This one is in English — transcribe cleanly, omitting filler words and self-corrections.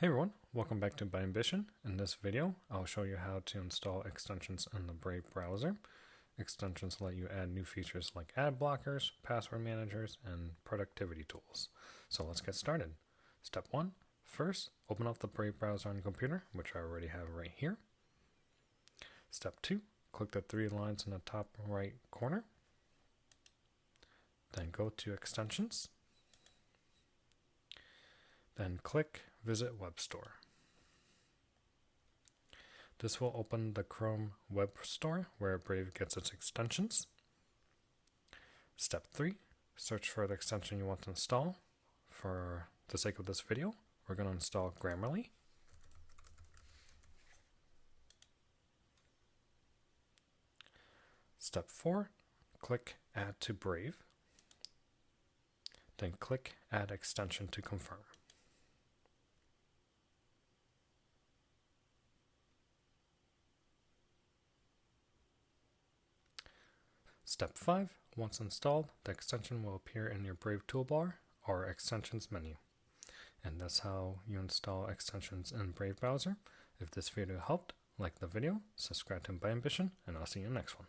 Hey everyone, welcome back to By Ambition. In this video, I'll show you how to install extensions in the Brave browser. Extensions let you add new features like ad blockers, password managers, and productivity tools. So let's get started. Step 1. First, open up the Brave browser on your computer, which I already have right here. Step 2. Click the three lines in the top right corner. Then go to Extensions. Then click Visit Web Store. This will open the Chrome Web Store where Brave gets its extensions. Step 3. Search for the extension you want to install. For the sake of this video, we're going to install Grammarly. Step 4. Click Add to Brave. Then click Add Extension to confirm. Step 5. Once installed, the extension will appear in your Brave toolbar or Extensions menu. And that's how you install extensions in Brave browser. If this video helped, like the video, subscribe to By Ambition, and I'll see you in the next one.